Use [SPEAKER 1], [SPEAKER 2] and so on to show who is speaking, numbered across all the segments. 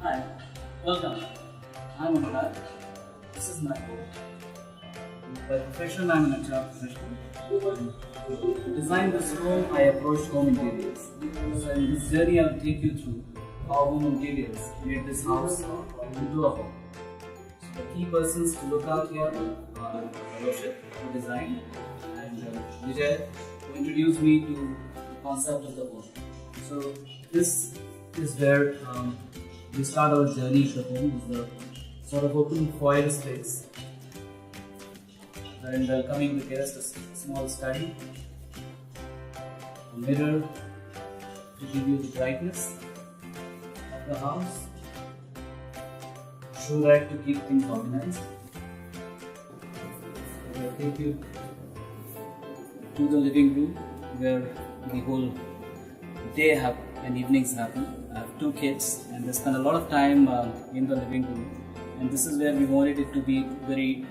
[SPEAKER 1] Hi, welcome. I'm Anurag. This is my home. By profession, I'm an HR professional. To design this home, I approached Home Interiors. So in this journey, I'll take you through how Home Interiors made this house into a home. So the key persons to look out here are Roshit, who designed, and Vijay, who introduced me to the concept of the home. So this is where we start our journey at the home. Is the sort of open foyer space, and welcoming the guest, a small study, a mirror to give you the brightness of the house, shoe rack to keep things organized. I will take you to the living room where the whole day and evenings happen. I have two kids and they spend a lot of time in the living room, and this is where we wanted it to be very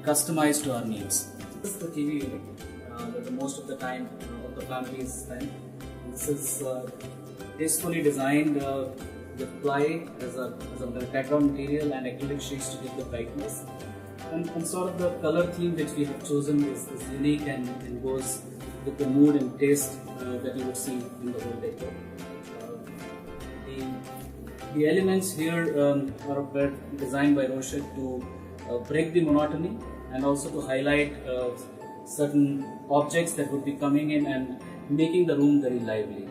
[SPEAKER 1] customized to our needs. This is the TV unit that the most of the time of the family is spent. This is tastefully designed with ply as a background material and acrylic sheets to give the brightness. And sort of the color theme which we have chosen is unique and goes with the mood and taste that you would see in the whole decor. The elements here were designed by Roshit to break the monotony and also to highlight certain objects that would be coming in and making the room very lively.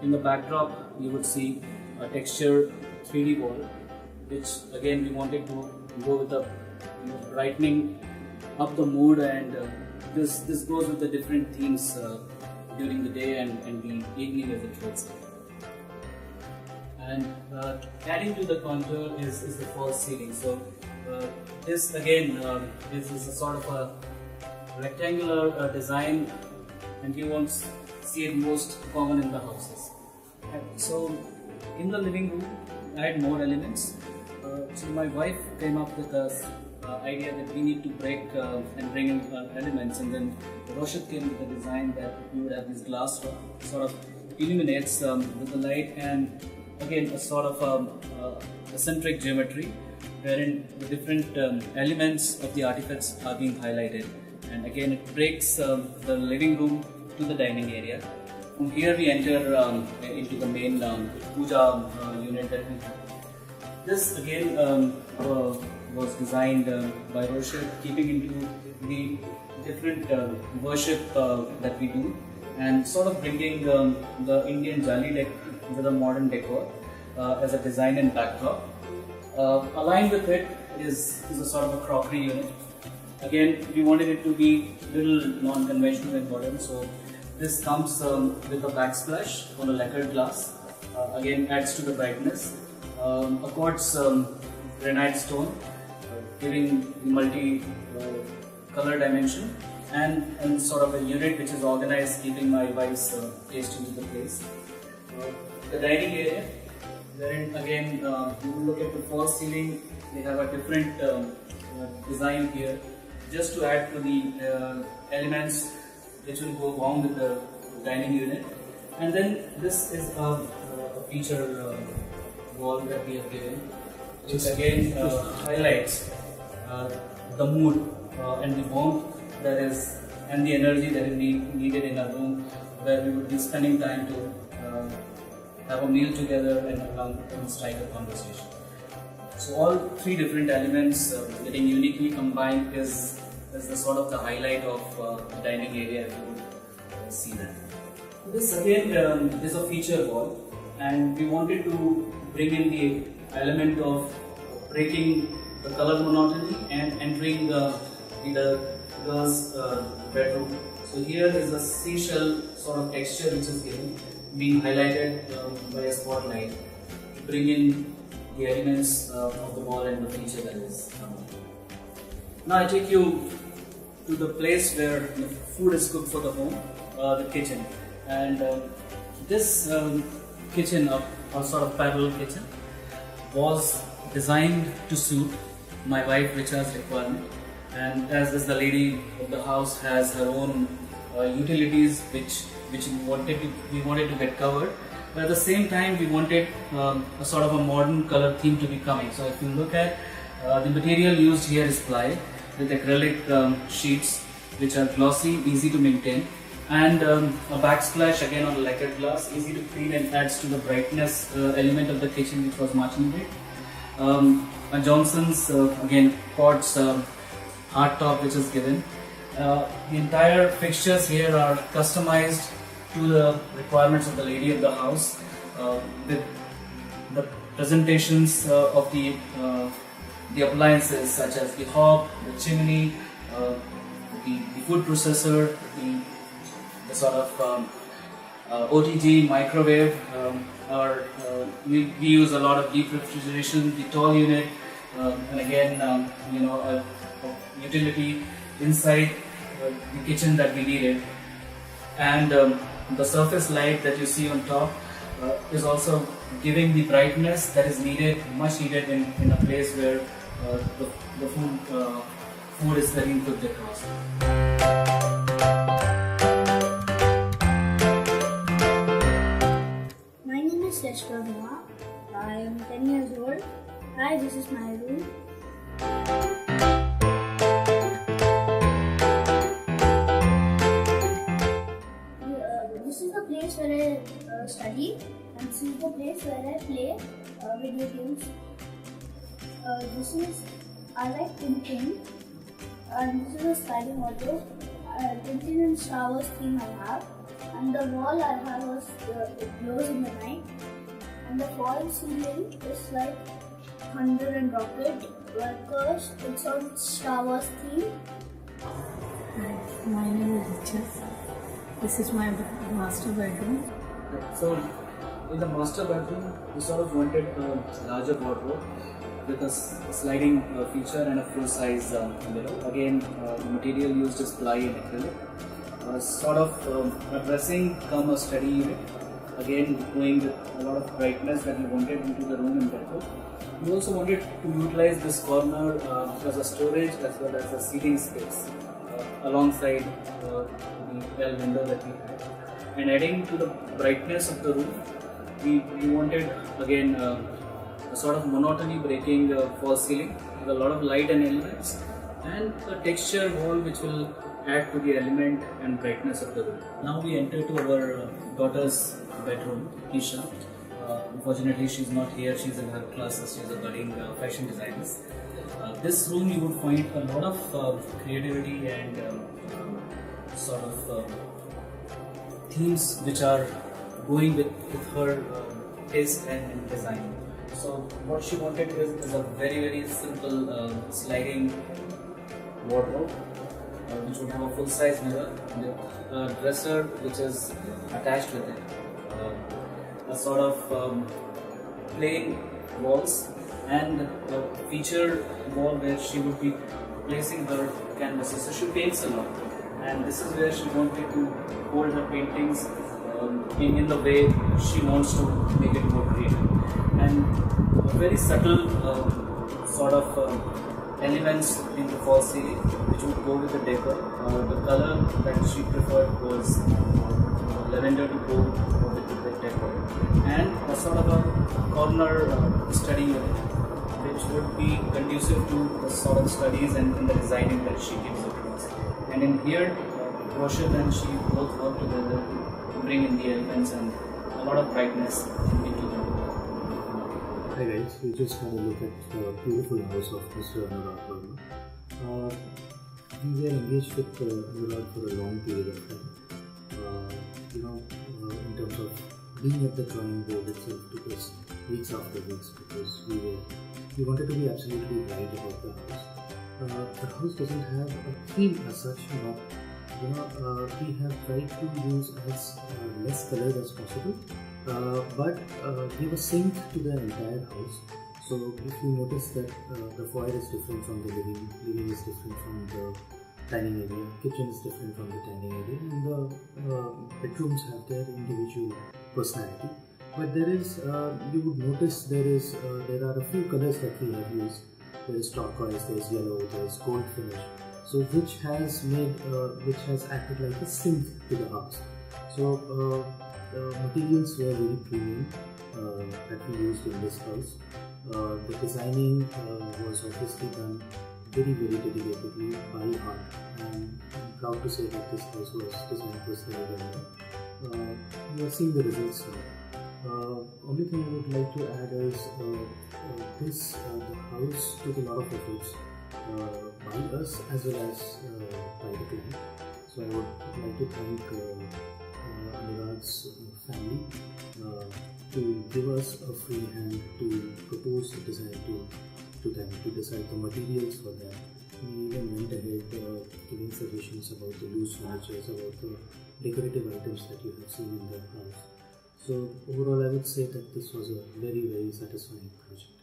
[SPEAKER 1] In the backdrop, you would see a texture 3D wall, which again we wanted to go with the brightening up the mood, and this goes with the different themes during the day and the evening as it goes. And adding to the contour is the false ceiling. So this again is a sort of a rectangular design, and you won't see it most common in the houses. So in the living room, I had more elements. So my wife came up with the idea that we need to break and bring in elements, and then Roshit came with the design that we would have this glass sort of illuminates with the light, and again a sort of eccentric geometry wherein the different elements of the artifacts are being highlighted, and again it breaks the living room to the dining area. From here we enter into the main puja unit that we have. This again was designed by Roshit, keeping into the different worship that we do, and sort of bringing the Indian jali deck with a modern decor as a design and backdrop. Aligned with it is a sort of a crockery unit. Again, we wanted it to be little non-conventional and modern, so this comes with a backsplash on a lacquered glass. Again, adds to the brightness. A quartz granite stone, giving multi color dimension, and sort of a unit which is organized, keeping my wife's taste into the place. The dining area, wherein again you look at the false ceiling, they have a different design here, just to add to the elements which will go along with the dining unit. And then this is a feature wall that we have given, which again highlights the mood and the warmth that is, and the energy that is needed in a room where we would be spending time to have a meal together and strike a conversation. So all three different elements getting uniquely combined is the sort of the highlight of the dining area, if you would see that. This again is a feature wall, and we wanted to bring in the element of breaking the color monotony and entering the girl's bedroom. So here is a seashell sort of texture which is given, being highlighted by a spotlight to bring in the elements of the wall and the feature that is. Now I take you to the place where the food is cooked for the home, the kitchen. And this kitchen, or sort of parallel kitchen, was designed to suit my wife Richa's requirement. And as the lady of the house has her own utilities which we wanted to get covered, but at the same time we wanted a sort of a modern color theme to be coming. So if you look at the material used here is ply with acrylic sheets which are glossy, easy to maintain, and a backsplash again on lacquered glass, easy to clean and adds to the brightness element of the kitchen, which was much needed. A Johnson's again quartz hardtop which is given. The entire fixtures here are customized to the requirements of the lady of the house, with the presentations of the appliances such as the hob, the chimney, the food processor, the sort of OTG microwave, we use a lot of deep refrigeration, the tall unit, and again a utility inside the kitchen that we needed, and the surface light that you see on top is also giving the brightness that is needed, much needed in a place where the food is getting cooked across.
[SPEAKER 2] My name is Skylark Esta. I am 10 years old. Hi, this is my room. This is the place where I study, and this is the place where I play video games. I like Tintin, and this is a sliding wardrobe. Tintin and Star Wars theme I have, and the wall I have was it glows in the night, and the fall ceiling is like thunder and rocket because it's on Star Wars theme.
[SPEAKER 3] Hi, my name is Richa. This is my master bedroom.
[SPEAKER 1] So in the master bedroom, we sort of wanted a larger wardrobe with a sliding feature and a full-size mirror. Again, the material used is ply and acrylic. Sort of a dressing come a study unit. Again, going with a lot of brightness that we wanted into the room and bedroom. We also wanted to utilize this corner as a storage as well as a seating space alongside the well window that we had. And adding to the brightness of the room, we wanted again a sort of monotony breaking false ceiling with a lot of light and elements, and a texture wall which will add to the element and brightness of the room. Now we enter to our daughter's bedroom, Isha. Unfortunately, she's not here. She's in her classes. She's a budding fashion designer. This room you would find a lot of creativity and sort of themes which are going with her taste and design. So what she wanted is a very simple sliding wardrobe which would have a full-size mirror, a dresser which is attached with it, a sort of plain walls, and a featured wall where she would be placing her canvases. So she paints a lot, and this is where she wanted to hold her paintings in the way she wants to make it more creative. And a very subtle sort of elements in the false ceiling which would go with the decor. The color that she preferred was lavender to go with the decor, and a sort of a corner study unit which would be conducive to the sort of studies and the designing that she gives across. And in here, Roshit and she both work together to bring in the elements and a lot of brightness into the room.
[SPEAKER 4] Hi guys, we just had a look at the beautiful house of Mr. Anurag Verma. We were engaged with Anurag for a long period of time. In terms of being at the drawing board itself, took us weeks after weeks because we wanted to be absolutely right about the house. The house doesn't have a theme as such, but we have tried to use as less color as possible, but give a sync to the entire house. So if you notice that the foyer is different from the living is different from the dining area, kitchen is different from the dining area, and the bedrooms have their individual personality. But there is, you would notice there are a few colors that we have used. There is turquoise, there is yellow, there is gold finish. So which has acted like a synth to the house. So the materials were very premium that we used in this house. The designing was obviously done very dedicatedly by hand, and I'm proud to say that this house was designed personally by me. We are seeing the results now. Only thing I would like to add is the house took a lot of efforts by us as well as by the client. So I would like to thank Anurag's family to give us a free hand to propose the design to them, to decide the materials for them. We even went ahead giving suggestions about the loose furnitures, about the decorative items that you have seen in the house. So overall I would say that this was a very satisfying project.